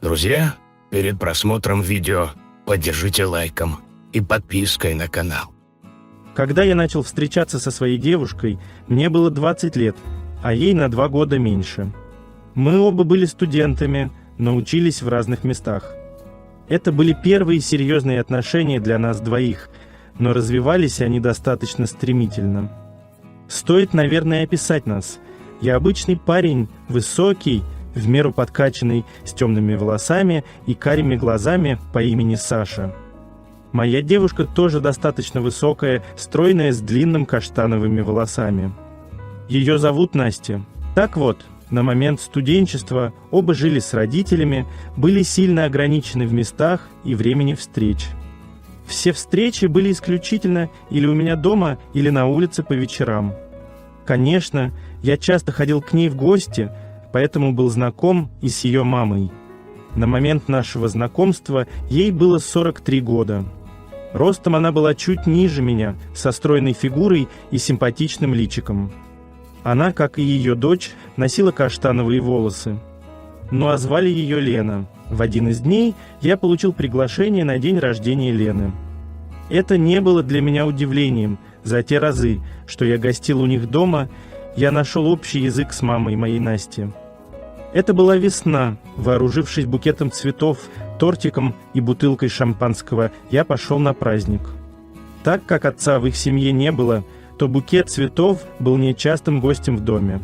Друзья, перед просмотром видео поддержите лайком и подпиской на канал. Когда я начал встречаться со своей девушкой, мне было 20 лет, а ей на 2 года меньше. Мы оба были студентами, но учились в разных местах. Это были первые серьезные отношения для нас двоих, но развивались они достаточно стремительно. Стоит, наверное, описать нас. Я обычный парень, высокий, в меру подкачанный, с темными волосами и карими глазами по имени Саша. Моя девушка тоже достаточно высокая, стройная, с длинными каштановыми волосами. Ее зовут Настя. Так вот, на момент студенчества оба жили с родителями, были сильно ограничены в местах и времени встреч. Все встречи были исключительно или у меня дома, или на улице по вечерам. Конечно, я часто ходил к ней в гости, поэтому был знаком и с ее мамой. На момент нашего знакомства ей было 43 года. Ростом она была чуть ниже меня, со стройной фигурой и симпатичным личиком. Она, как и ее дочь, носила каштановые волосы. Ну а звали ее Лена. В один из дней я получил приглашение на день рождения Лены. Это не было для меня удивлением. За те разы, что я гостил у них дома, я нашел общий язык с мамой моей Насти. Это была весна. Вооружившись букетом цветов, тортиком и бутылкой шампанского, я пошел на праздник. Так как отца в их семье не было, то букет цветов был нечастым гостем в доме.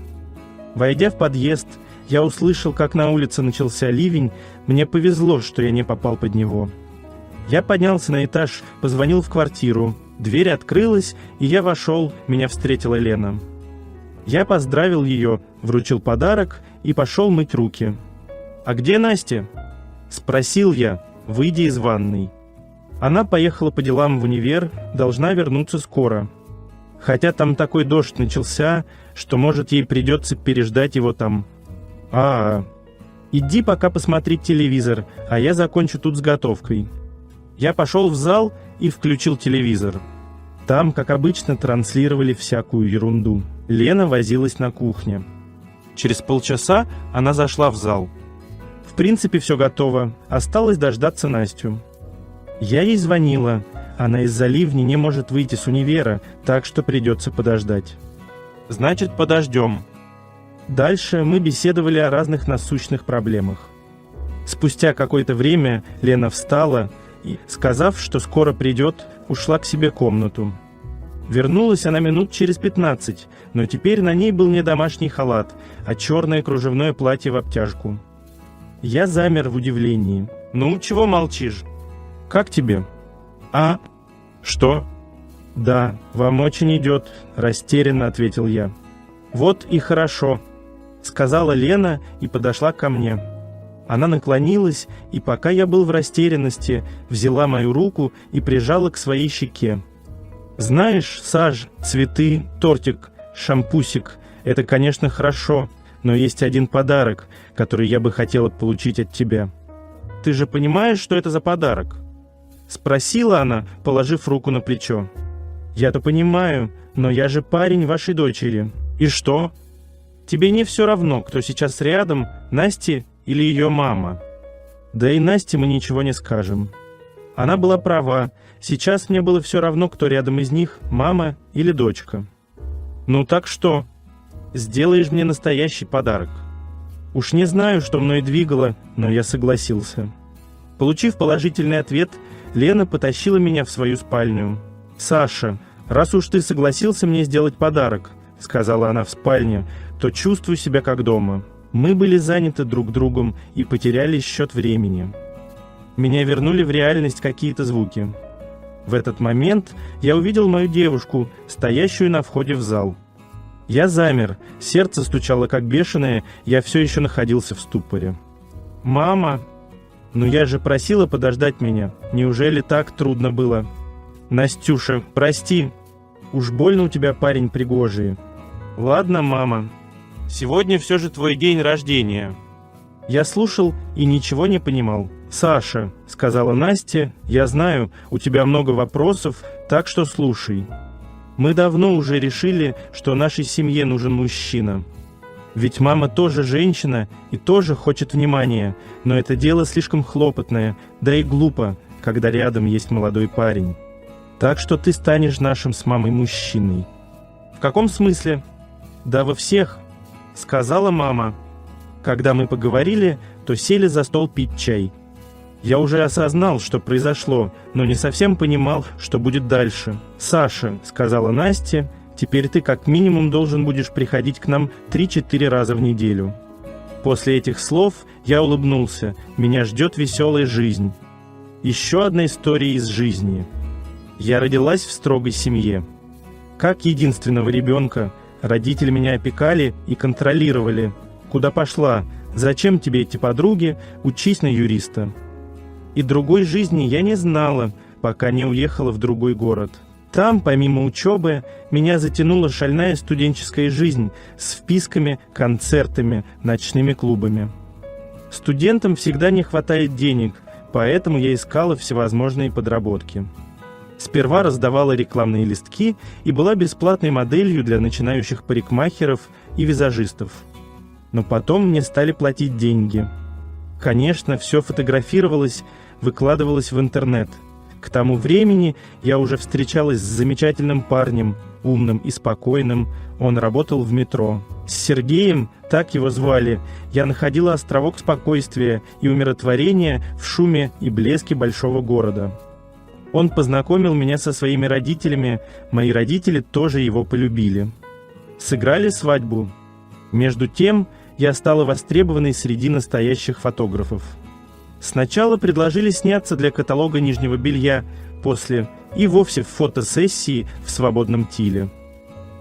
Войдя в подъезд, я услышал, как на улице начался ливень. Мне повезло, что я не попал под него. Я поднялся на этаж, позвонил в квартиру. Дверь открылась, и я вошел, меня встретила Лена. Я поздравил ее, вручил подарок и пошел мыть руки. «А где Настя?» – спросил я, выйдя из ванной. Она поехала по делам в универ, должна вернуться скоро. Хотя там такой дождь начался, что, может, ей придется переждать его там. Иди пока посмотреть телевизор, а я закончу тут с готовкой. Я пошел в зал и включил телевизор. Там, как обычно, транслировали всякую ерунду. Лена возилась на кухне. Через полчаса она зашла в зал. В принципе, все готово, осталось дождаться Настю. Я ей звонила. Она из-за ливня не может выйти с универа, так что придется подождать. Значит, подождем. Дальше мы беседовали о разных насущных проблемах. Спустя какое-то время Лена встала и, сказав, что скоро придет, ушла к себе в комнату. Вернулась она минут через 15, но теперь на ней был не домашний халат, а черное кружевное платье в обтяжку. Я замер в удивлении. «Ну, чего молчишь? Как тебе?» «Что?» «Да, вам очень идет», – растерянно ответил я. «Вот и хорошо», – сказала Лена и подошла ко мне. Она наклонилась, и пока я был в растерянности, взяла мою руку и прижала к своей щеке. «Знаешь, Саш, цветы, тортик, шампусик – это, конечно, хорошо, но есть один подарок, который я бы хотела получить от тебя. Ты же понимаешь, что это за подарок?» – спросила она, положив руку на плечо. «Я-то понимаю, но я же парень вашей дочери. И что? Тебе не все равно, кто сейчас рядом, Настя или ее мама?» «Да и Насте мы ничего не скажем». Она была права. Сейчас мне было все равно, кто рядом из них, мама или дочка. «Ну так что? Сделаешь мне настоящий подарок?» Уж не знаю, что мной двигало, но я согласился. Получив положительный ответ, Лена потащила меня в свою спальню. «Саша, раз уж ты согласился мне сделать подарок, — сказала она в спальне, — то чувствую себя как дома». Мы были заняты друг другом и потеряли счет времени. Меня вернули в реальность какие-то звуки. В этот момент я увидел мою девушку, стоящую на входе в зал. Я замер, сердце стучало как бешеное, я все еще находился в ступоре. «Мама! Ну я же просила подождать меня, неужели так трудно было?» «Настюша, прости, уж больно у тебя парень пригожий». «Ладно, мама. Сегодня все же твой день рождения». Я слушал и ничего не понимал. «Саша, — сказала Настя, — я знаю, у тебя много вопросов, так что слушай. Мы давно уже решили, что нашей семье нужен мужчина. Ведь мама тоже женщина и тоже хочет внимания, но это дело слишком хлопотное, да и глупо, когда рядом есть молодой парень. Так что ты станешь нашим с мамой мужчиной. В каком смысле? Да во всех, сказала мама. Когда мы поговорили, то сели за стол пить чай. Я уже осознал, что произошло, но не совсем понимал, что будет дальше. «Саша», — сказала Настя, — «теперь ты как минимум должен будешь приходить к нам 3-4 раза в неделю». После этих слов я улыбнулся. Меня ждет веселая жизнь. Еще одна история из жизни. Я родилась в строгой семье. Как единственного ребенка, родители меня опекали и контролировали. Куда пошла? Зачем тебе эти подруги? Учись на юриста. И другой жизни я не знала, пока не уехала в другой город. Там, помимо учебы, меня затянула шальная студенческая жизнь с вписками, концертами, ночными клубами. Студентам всегда не хватает денег, поэтому я искала всевозможные подработки. Сперва раздавала рекламные листки и была бесплатной моделью для начинающих парикмахеров и визажистов. Но потом мне стали платить деньги. Конечно, все фотографировалось, выкладывалось в интернет. К тому времени я уже встречалась с замечательным парнем, умным и спокойным. Он работал в метро. С Сергеем, так его звали, я находила островок спокойствия и умиротворения в шуме и блеске большого города. Он познакомил меня со своими родителями, мои родители тоже его полюбили. Сыграли свадьбу. Между тем, я стала востребованной среди настоящих фотографов. Сначала предложили сняться для каталога нижнего белья, после и вовсе в фотосессии в свободном тиле.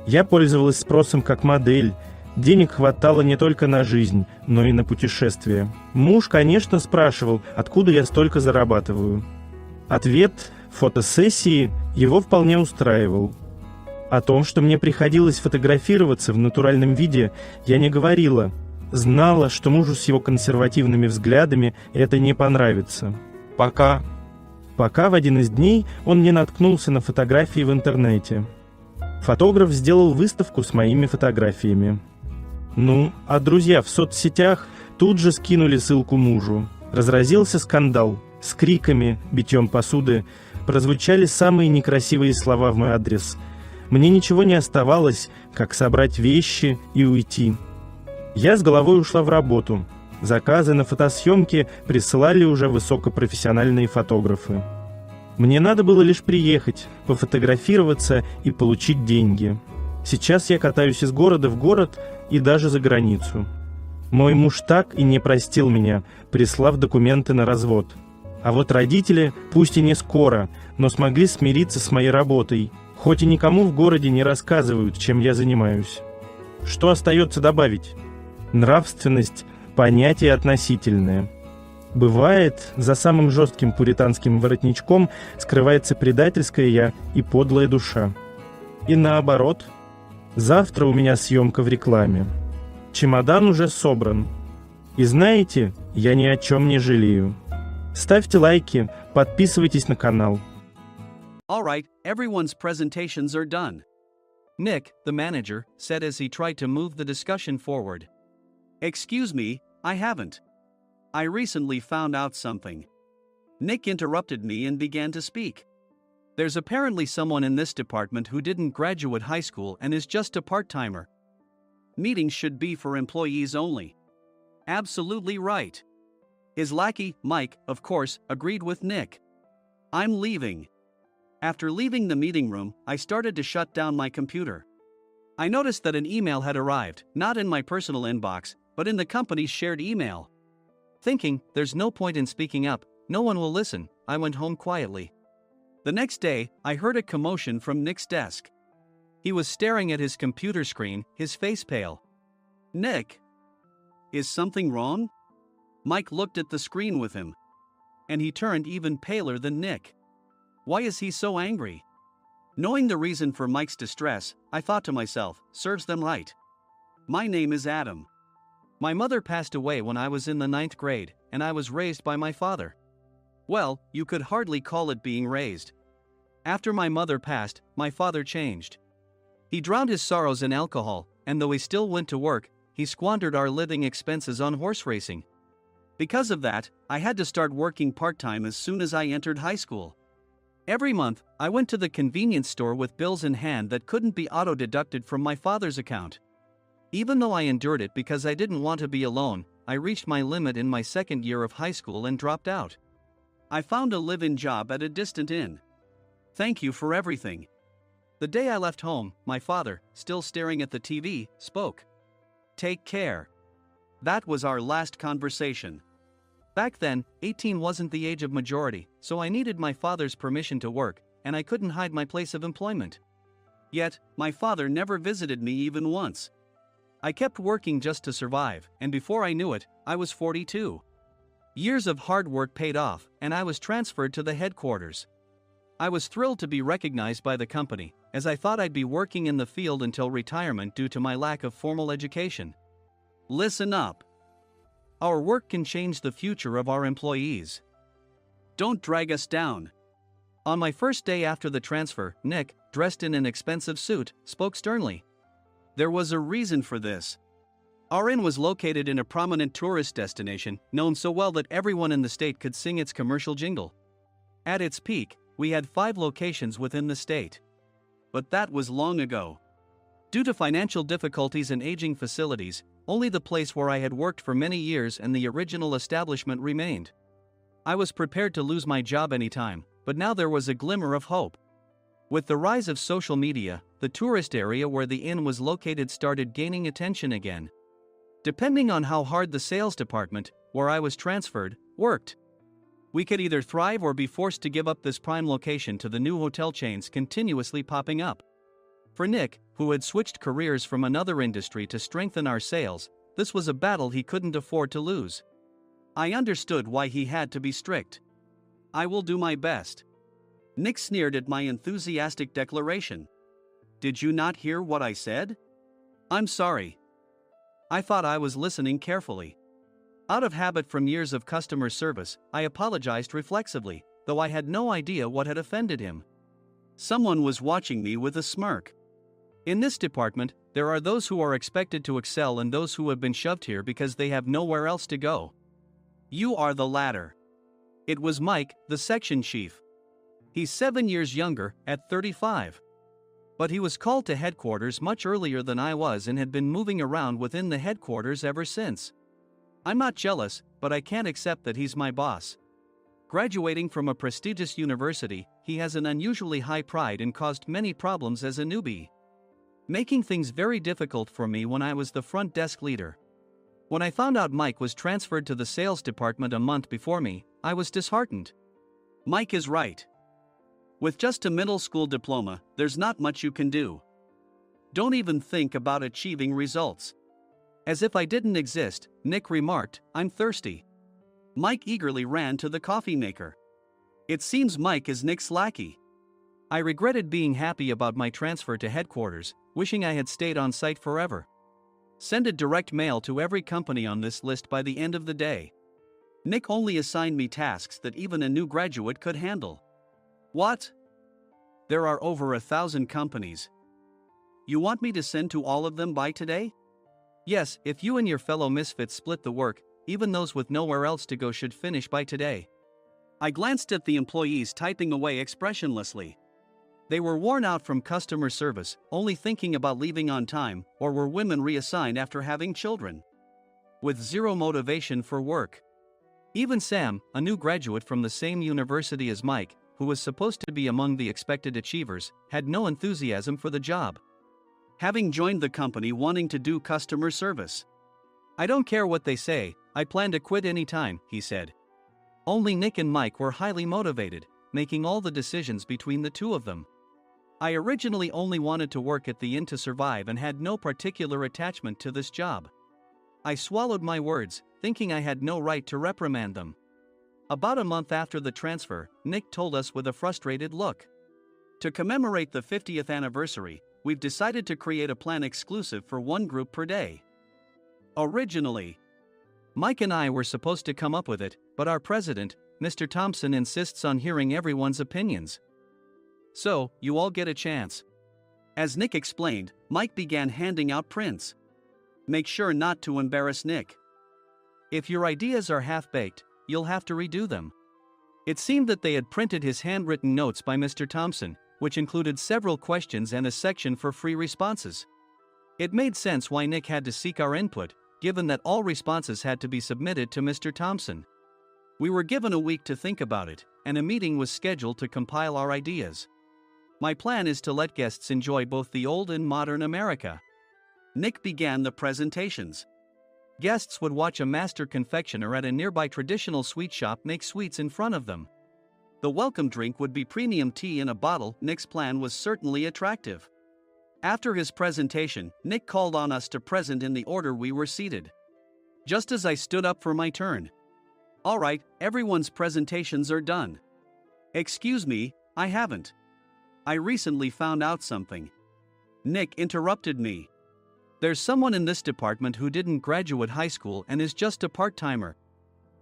Я пользовалась спросом как модель, денег хватало не только на жизнь, но и на путешествия. Муж, конечно, спрашивал, откуда я столько зарабатываю. Ответ – фотосессии его вполне устраивал. О том, что мне приходилось фотографироваться в натуральном виде, я не говорила. Знала, что мужу с его консервативными взглядами это не понравится. Пока в один из дней он не наткнулся на фотографии в интернете. Фотограф сделал выставку с моими фотографиями. А друзья в соцсетях тут же скинули ссылку мужу. Разразился скандал. С криками, битьем посуды прозвучали самые некрасивые слова в мой адрес. Мне ничего не оставалось, как собрать вещи и уйти. Я с головой ушла в работу. Заказы на фотосъемки присылали уже высокопрофессиональные фотографы. Мне надо было лишь приехать, пофотографироваться и получить деньги. Сейчас я катаюсь из города в город и даже за границу. Мой муж так и не простил меня, прислав документы на развод. А вот родители, пусть и не скоро, но смогли смириться с моей работой, хоть и никому в городе не рассказывают, чем я занимаюсь. Что остается добавить? Нравственность – понятие относительное. Бывает, за самым жестким пуританским воротничком скрывается предательское «я» и подлая душа. И наоборот. Завтра у меня съемка в рекламе. Чемодан уже собран. И знаете, я ни о чем не жалею. Ставьте лайки, подписывайтесь на канал. Alright, everyone's presentations are done. Nick, the manager, said as he tried to move the discussion forward. Excuse me, I haven't. I recently found out something. Nick interrupted me and began to speak. There's apparently someone in this department who didn't graduate high school and is just a part-timer. Meetings should be for employees only. Absolutely right. His lackey, Mike, of course, agreed with Nick. I'm leaving. After leaving the meeting room, I started to shut down my computer. I noticed that an email had arrived, not in my personal inbox, but in the company's shared email. Thinking, there's no point in speaking up, no one will listen, I went home quietly. The next day, I heard a commotion from Nick's desk. He was staring at his computer screen, his face pale. Nick? Is something wrong? Mike looked at the screen with him. And he turned even paler than Nick. Why is he so angry? Knowing the reason for Mike's distress, I thought to myself, serves them right. My name is Adam. My mother passed away when I was in the 9th grade, and I was raised by my father. Well, you could hardly call it being raised. After my mother passed, my father changed. He drowned his sorrows in alcohol, and though he still went to work, he squandered our living expenses on horse racing. Because of that, I had to start working part-time as soon as I entered high school. Every month, I went to the convenience store with bills in hand that couldn't be auto-deducted from my father's account. Even though I endured it because I didn't want to be alone, I reached my limit in my second year of high school and dropped out. I found a live-in job at a distant inn. Thank you for everything. The day I left home, my father, still staring at the TV, spoke. Take care. That was our last conversation. Back then, 18 wasn't the age of majority, so I needed my father's permission to work, and I couldn't hide my place of employment. Yet, my father never visited me even once. I kept working just to survive, and before I knew it, I was 42. Years of hard work paid off, and I was transferred to the headquarters. I was thrilled to be recognized by the company, as I thought I'd be working in the field until retirement due to my lack of formal education. Listen up. Our work can change the future of our employees. Don't drag us down. On my first day after the transfer, Nick, dressed in an expensive suit, spoke sternly. There was a reason for this. Our inn was located in a prominent tourist destination, known so well that everyone in the state could sing its commercial jingle. At its peak, we had 5 locations within the state. But that was long ago. Due to financial difficulties and aging facilities, only the place where I had worked for many years and the original establishment remained. I was prepared to lose my job anytime, but now there was a glimmer of hope. With the rise of social media, the tourist area where the inn was located started gaining attention again. Depending on how hard the sales department, where I was transferred, worked, we could either thrive or be forced to give up this prime location to the new hotel chains continuously popping up. For Nick, who had switched careers from another industry to strengthen our sales, this was a battle he couldn't afford to lose. I understood why he had to be strict. I will do my best. Nick sneered at my enthusiastic declaration. Did you not hear what I said? I'm sorry. I thought I was listening carefully. Out of habit from years of customer service, I apologized reflexively, though I had no idea what had offended him. Someone was watching me with a smirk. In this department, there are those who are expected to excel and those who have been shoved here because they have nowhere else to go. You are the latter. It was Mike, the section chief. He's 7 years younger, at 35. But he was called to headquarters much earlier than I was and had been moving around within the headquarters ever since. I'm not jealous, but I can't accept that he's my boss. Graduating from a prestigious university, he has an unusually high pride and caused many problems as a newbie, making things very difficult for me when I was the front desk leader. When I found out Mike was transferred to the sales department a month before me, I was disheartened. Mike is right. With just a middle school diploma, there's not much you can do. Don't even think about achieving results. As if I didn't exist, Nick remarked, I'm thirsty. Mike eagerly ran to the coffee maker. It seems Mike is Nick's lackey. I regretted being happy about my transfer to headquarters, wishing I had stayed on site forever. Send a direct mail to every company on this list by the end of the day. Nick only assigned me tasks that even a new graduate could handle. What? There are over 1,000 companies. You want me to send to all of them by today? Yes, if you and your fellow misfits split the work, even those with nowhere else to go should finish by today. I glanced at the employees typing away expressionlessly. They were worn out from customer service, only thinking about leaving on time, or were women reassigned after having children, with zero motivation for work. Even Sam, a new graduate from the same university as Mike, who was supposed to be among the expected achievers, had no enthusiasm for the job, having joined the company wanting to do customer service. I don't care what they say, I plan to quit anytime, he said. Only Nick and Mike were highly motivated, making all the decisions between the two of them. I originally only wanted to work at the inn to survive and had no particular attachment to this job. I swallowed my words, thinking I had no right to reprimand them. About a month after the transfer, Nick told us with a frustrated look. To commemorate the 50th anniversary, we've decided to create a plan exclusive for one group per day. Originally, Mike and I were supposed to come up with it, but our president, Mr. Thompson, insists on hearing everyone's opinions. So, you all get a chance. As Nick explained, Mike began handing out prints. Make sure not to embarrass Nick. If your ideas are half-baked, you'll have to redo them. It seemed that they had printed his handwritten notes by Mr. Thompson, which included several questions and a section for free responses. It made sense why Nick had to seek our input, given that all responses had to be submitted to Mr. Thompson. We were given a week to think about it, and a meeting was scheduled to compile our ideas. My plan is to let guests enjoy both the old and modern America. Nick began the presentations. Guests would watch a master confectioner at a nearby traditional sweet shop make sweets in front of them. The welcome drink would be premium tea in a bottle. Nick's plan was certainly attractive. After his presentation, Nick called on us to present in the order we were seated. Just as I stood up for my turn. "All right, everyone's presentations are done." "Excuse me, I haven't. I recently found out something." Nick interrupted me. "There's someone in this department who didn't graduate high school and is just a part-timer."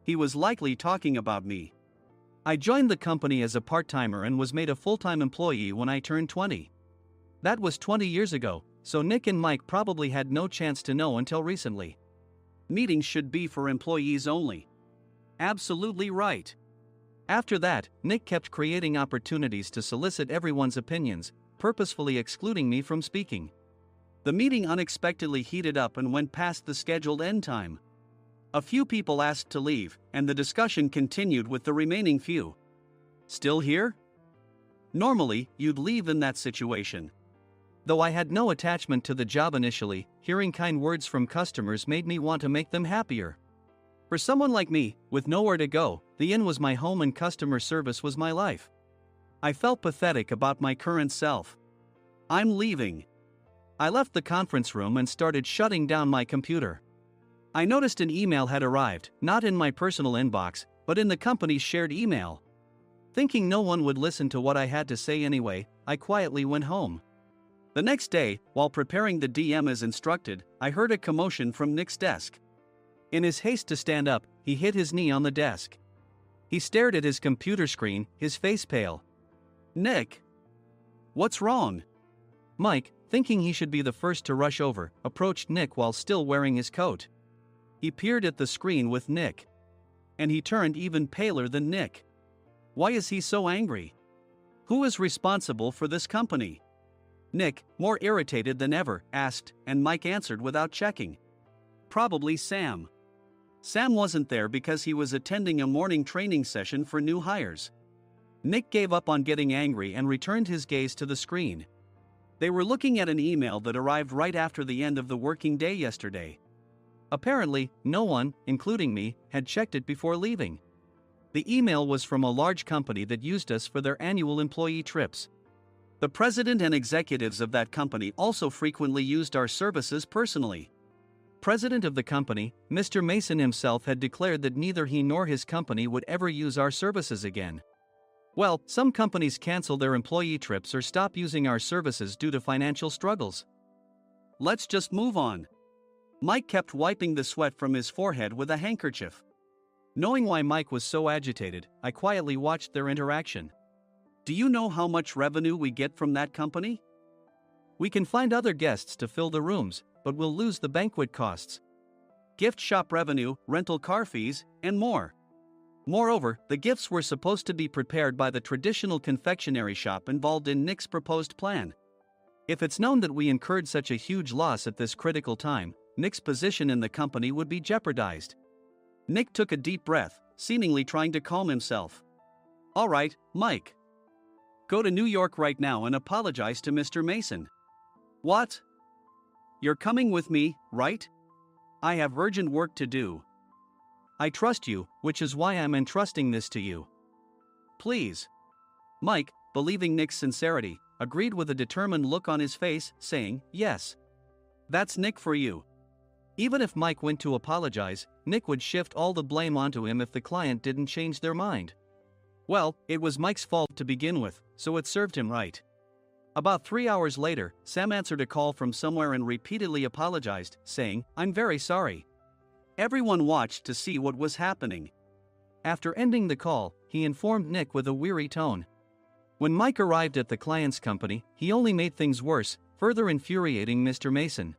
He was likely talking about me. I joined the company as a part-timer and was made a full-time employee when I turned 20. That was 20 years ago, so Nick and Mike probably had no chance to know until recently. Meetings should be for employees only. Absolutely right. After that, Nick kept creating opportunities to solicit everyone's opinions, purposefully excluding me from speaking. The meeting unexpectedly heated up and went past the scheduled end time. A few people asked to leave, and the discussion continued with the remaining few. Still here? Normally, you'd leave in that situation. Though I had no attachment to the job initially, hearing kind words from customers made me want to make them happier. For someone like me, with nowhere to go, the inn was my home and customer service was my life. I felt pathetic about my current self. "I'm leaving." I left the conference room and started shutting down my computer. I noticed an email had arrived, not in my personal inbox, but in the company's shared email. Thinking no one would listen to what I had to say anyway, I quietly went home. The next day, while preparing the DM as instructed, I heard a commotion from Nick's desk. In his haste to stand up, he hit his knee on the desk. He stared at his computer screen, his face pale. "Nick! What's wrong?" Mike, thinking he should be the first to rush over, approached Nick while still wearing his coat. He peered at the screen with Nick. And he turned even paler than Nick. Why is he so angry? Who is responsible for this company? Nick, more irritated than ever, asked, and Mike answered without checking. Probably Sam. Sam wasn't there because he was attending a morning training session for new hires. Nick gave up on getting angry and returned his gaze to the screen. They were looking at an email that arrived right after the end of the working day yesterday. Apparently, no one, including me, had checked it before leaving. The email was from a large company that used us for their annual employee trips. The president and executives of that company also frequently used our services personally. President of the company, Mr. Mason himself, had declared that neither he nor his company would ever use our services again. Well, some companies cancel their employee trips or stop using our services due to financial struggles. Let's just move on. Mike kept wiping the sweat from his forehead with a handkerchief. Knowing why Mike was so agitated, I quietly watched their interaction. "Do you know how much revenue we get from that company? We can find other guests to fill the rooms, but we'll lose the banquet costs, gift shop revenue, rental car fees, and more. Moreover, the gifts were supposed to be prepared by the traditional confectionery shop involved in Nick's proposed plan. If it's known that we incurred such a huge loss at this critical time, Nick's position in the company would be jeopardized." Nick took a deep breath, seemingly trying to calm himself. "All right, Mike. Go to New York right now and apologize to Mr. Mason." "What? You're coming with me, right? I have urgent work to do." "I trust you, which is why I'm entrusting this to you. Please." Mike, believing Nick's sincerity, agreed with a determined look on his face, saying, "Yes. That's Nick for you." Even if Mike went to apologize, Nick would shift all the blame onto him if the client didn't change their mind. Well, it was Mike's fault to begin with, so it served him right. About 3 hours later, Sam answered a call from somewhere and repeatedly apologized, saying, "I'm very sorry." Everyone watched to see what was happening. After ending the call, he informed Nick with a weary tone. When Mike arrived at the client's company, he only made things worse, further infuriating Mr. Mason.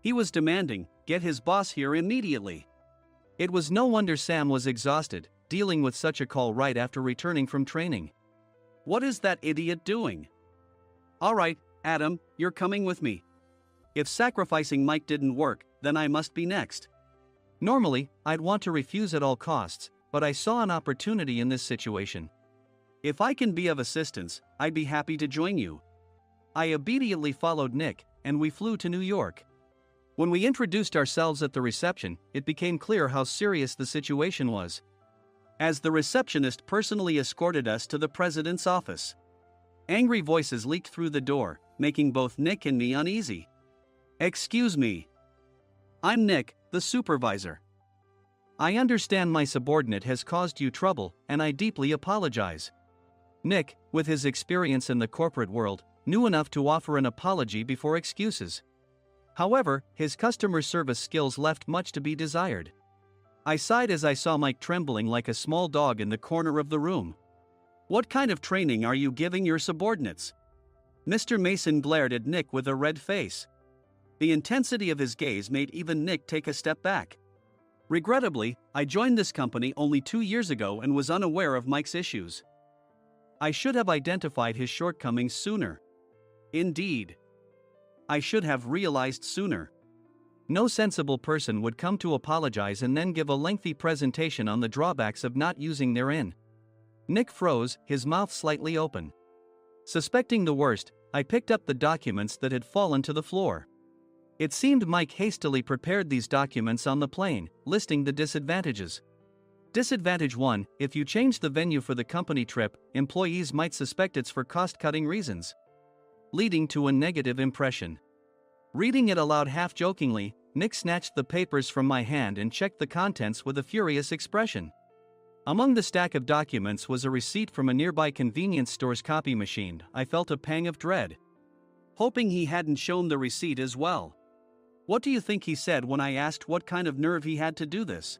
He was demanding, "Get his boss here immediately." It was no wonder Sam was exhausted, dealing with such a call right after returning from training. What is that idiot doing? Alright, Adam, you're coming with me. If sacrificing Mike didn't work, then I must be next. Normally, I'd want to refuse at all costs, but I saw an opportunity in this situation. If I can be of assistance, I'd be happy to join you. I obediently followed Nick, and we flew to New York. When we introduced ourselves at the reception, it became clear how serious the situation was, as the receptionist personally escorted us to the president's office. Angry voices leaked through the door, making both Nick and me uneasy. "Excuse me. I'm Nick, the supervisor. I understand my subordinate has caused you trouble, and I deeply apologize." Nick, with his experience in the corporate world, knew enough to offer an apology before excuses. However, his customer service skills left much to be desired. I sighed as I saw Mike trembling like a small dog in the corner of the room. "What kind of training are you giving your subordinates?" Mr. Mason glared at Nick with a red face. The intensity of his gaze made even Nick take a step back. Regrettably, I joined this company only 2 years ago and was unaware of Mike's issues. I should have identified his shortcomings sooner. Indeed, I should have realized sooner. No sensible person would come to apologize and then give a lengthy presentation on the drawbacks of not using their in. Nick froze, his mouth slightly open. Suspecting the worst, I picked up the documents that had fallen to the floor. It seemed Mike hastily prepared these documents on the plane, listing the disadvantages. Disadvantage 1: if you change the venue for the company trip, employees might suspect it's for cost-cutting reasons, leading to a negative impression. Reading it aloud half-jokingly, Nick snatched the papers from my hand and checked the contents with a furious expression. Among the stack of documents was a receipt from a nearby convenience store's copy machine. I felt a pang of dread, hoping he hadn't shown the receipt as well. What do you think he said when I asked what kind of nerve he had to do this?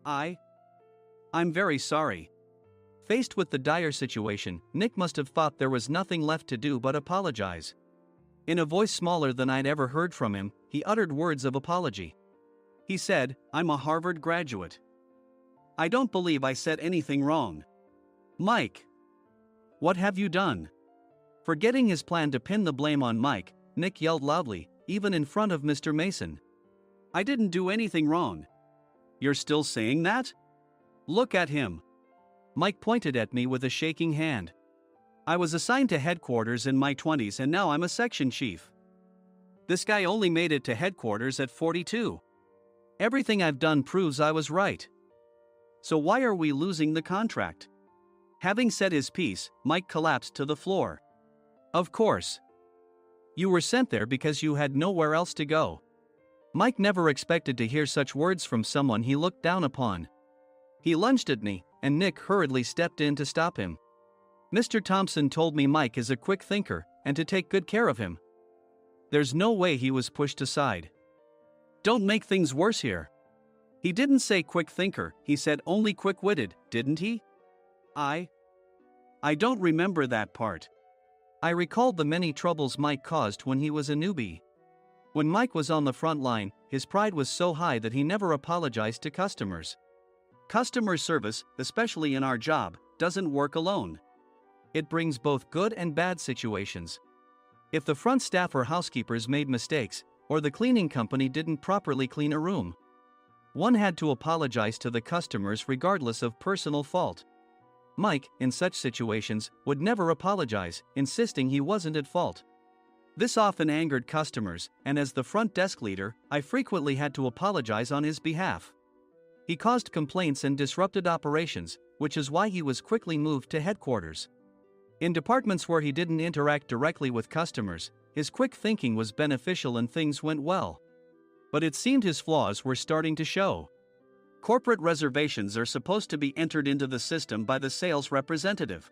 I'm very sorry. Faced with the dire situation, Nick must have thought there was nothing left to do but apologize. In a voice smaller than I'd ever heard from him, he uttered words of apology. He said, "I'm a Harvard graduate. I don't believe I said anything wrong." "Mike, what have you done?" Forgetting his plan to pin the blame on Mike, Nick yelled loudly, even in front of Mr. Mason. "I didn't do anything wrong." "You're still saying that? Look at him." Mike pointed at me with a shaking hand. "I was assigned to headquarters in my 20s and now I'm a section chief. This guy only made it to headquarters at 42. Everything I've done proves I was right. So why are we losing the contract?" Having said his piece, Mike collapsed to the floor. "Of course. You were sent there because you had nowhere else to go." Mike never expected to hear such words from someone he looked down upon. He lunged at me, and Nick hurriedly stepped in to stop him. "Mr. Thompson told me Mike is a quick thinker, and to take good care of him." There's no way he was pushed aside. "Don't make things worse here. He didn't say quick thinker, he said only quick-witted, didn't he?" I don't remember that part. I recalled the many troubles Mike caused when he was a newbie. When Mike was on the front line, his pride was so high that he never apologized to customers. Customer service, especially in our job, doesn't work alone. It brings both good and bad situations. If the front staff or housekeepers made mistakes, or the cleaning company didn't properly clean a room, one had to apologize to the customers regardless of personal fault. Mike, in such situations, would never apologize, insisting he wasn't at fault. This often angered customers, and as the front desk leader, I frequently had to apologize on his behalf. He caused complaints and disrupted operations, which is why he was quickly moved to headquarters. In departments where he didn't interact directly with customers, his quick thinking was beneficial and things went well. But it seemed his flaws were starting to show. Corporate reservations are supposed to be entered into the system by the sales representative.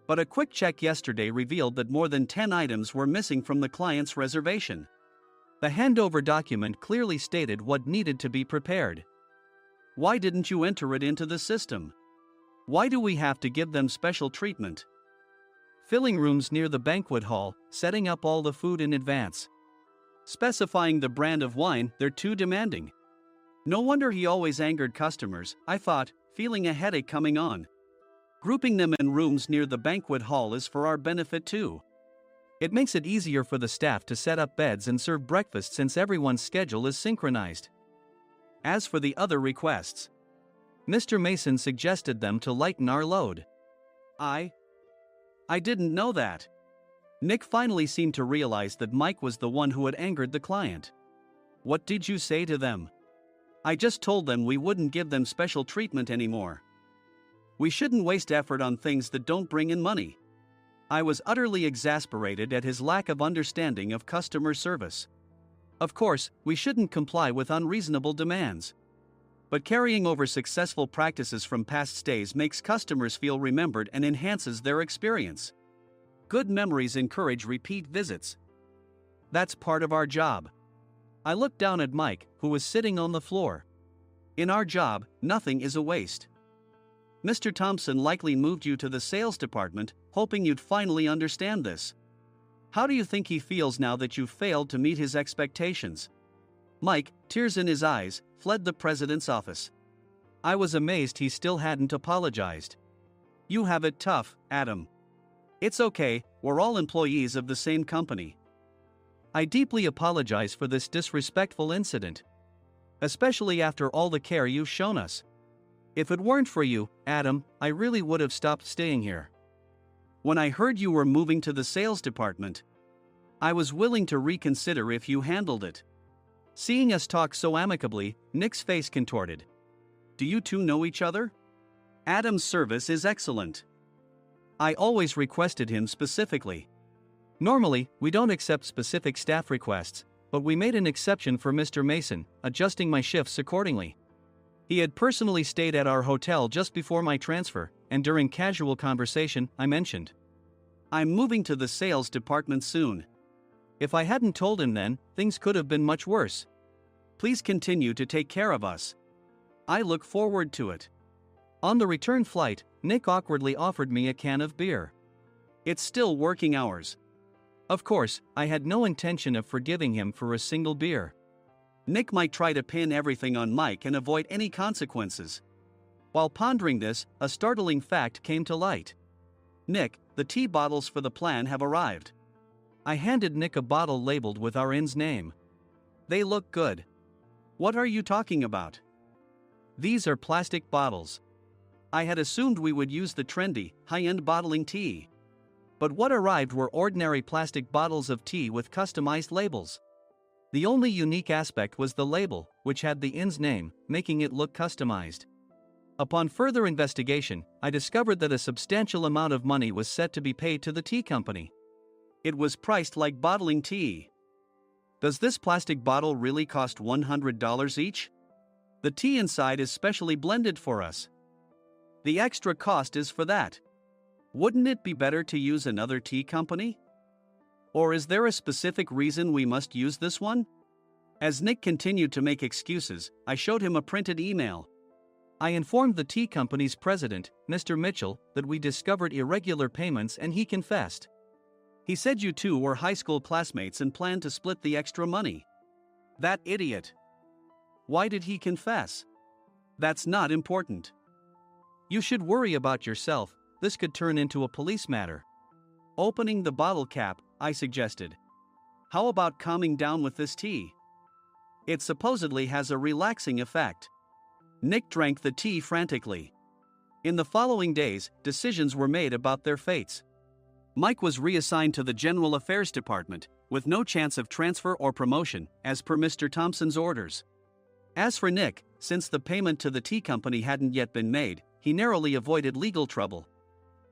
But a quick check yesterday revealed that more than 10 items were missing from the client's reservation. The handover document clearly stated what needed to be prepared. Why didn't you enter it into the system? Why do we have to give them special treatment? Filling rooms near the banquet hall, setting up all the food in advance. specifying the brand of wine, they're too demanding. No wonder he always angered customers, I thought, feeling a headache coming on. Grouping them in rooms near the banquet hall is for our benefit too. It makes it easier for the staff to set up beds and serve breakfast since everyone's schedule is synchronized. As for the other requests, Mr. Mason suggested them to lighten our load. I didn't know that. Nick finally seemed to realize that Mike was the one who had angered the client. What did you say to them? I just told them we wouldn't give them special treatment anymore. We shouldn't waste effort on things that don't bring in money. I was utterly exasperated at his lack of understanding of customer service. Of course, we shouldn't comply with unreasonable demands. But carrying over successful practices from past stays makes customers feel remembered and enhances their experience. Good memories encourage repeat visits. That's part of our job. I looked down at Mike, who was sitting on the floor. In our job, nothing is a waste. Mr. Thompson likely moved you to the sales department, hoping you'd finally understand this. How do you think he feels now that you've failed to meet his expectations? Mike, tears in his eyes, fled the president's office. I was amazed he still hadn't apologized. You have it tough, Adam. It's okay, we're all employees of the same company. I deeply apologize for this disrespectful incident. Especially after all the care you've shown us. If it weren't for you, Adam, I really would have stopped staying here. When I heard you were moving to the sales department, I was willing to reconsider if you handled it. Seeing us talk so amicably, Nick's face contorted. Do you two know each other? Adam's service is excellent. I always requested him specifically. Normally, we don't accept specific staff requests, but we made an exception for Mr. Mason, adjusting my shifts accordingly. He had personally stayed at our hotel just before my transfer, and during casual conversation, I mentioned, I'm moving to the sales department soon. If I hadn't told him then, things could have been much worse. Please continue to take care of us. I look forward to it. On the return flight, Nick awkwardly offered me a can of beer. It's still working hours. Of course, I had no intention of forgiving him for a single beer. Nick might try to pin everything on Mike and avoid any consequences. While pondering this, a startling fact came to light. Nick, the tea bottles for the plan have arrived. I handed Nick a bottle labeled with our inn's name. They look good. What are you talking about? These are plastic bottles. I had assumed we would use the trendy, high-end bottling tea. But what arrived were ordinary plastic bottles of tea with customized labels. The only unique aspect was the label, which had the inn's name, making it look customized. Upon further investigation, I discovered that a substantial amount of money was set to be paid to the tea company. It was priced like bottling tea. Does this plastic bottle really cost $100 each? The tea inside is specially blended for us. The extra cost is for that. Wouldn't it be better to use another tea company? Or is there a specific reason we must use this one? As Nick continued to make excuses, I showed him a printed email. I informed the tea company's president, Mr. Mitchell, that we discovered irregular payments and he confessed. He said you two were high school classmates and planned to split the extra money. That idiot. Why did he confess? That's not important. You should worry about yourself, this could turn into a police matter. Opening the bottle cap, I suggested. How about calming down with this tea? It supposedly has a relaxing effect. Nick drank the tea frantically. In the following days, decisions were made about their fates. Mike was reassigned to the General Affairs Department, with no chance of transfer or promotion, as per Mr. Thompson's orders. As for Nick, since the payment to the tea company hadn't yet been made, he narrowly avoided legal trouble.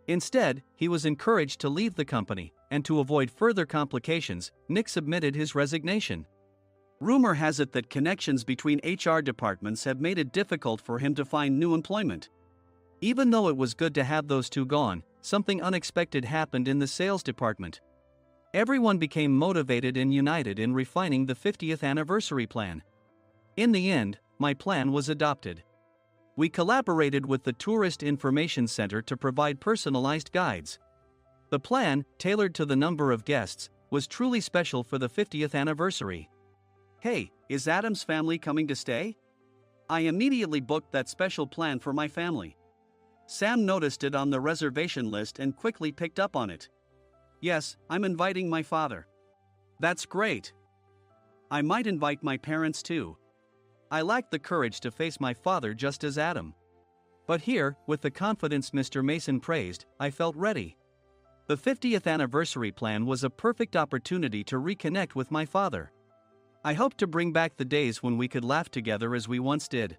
Instead, he was encouraged to leave the company, and to avoid further complications, Nick submitted his resignation. Rumor has it that connections between HR departments have made it difficult for him to find new employment. Even though it was good to have those two gone, something unexpected happened in the sales department. Everyone became motivated and united in refining the 50th anniversary plan. In the end, my plan was adopted. We collaborated with the Tourist Information Center to provide personalized guides. The plan, tailored to the number of guests, was truly special for the 50th anniversary. Hey, is Adam's family coming to stay? I immediately booked that special plan for my family. Sam noticed it on the reservation list and quickly picked up on it. Yes, I'm inviting my father. That's great. I might invite my parents too. I lacked the courage to face my father just as Adam. But here, with the confidence Mr. Mason praised, I felt ready. The 50th anniversary plan was a perfect opportunity to reconnect with my father. I hoped to bring back the days when we could laugh together as we once did.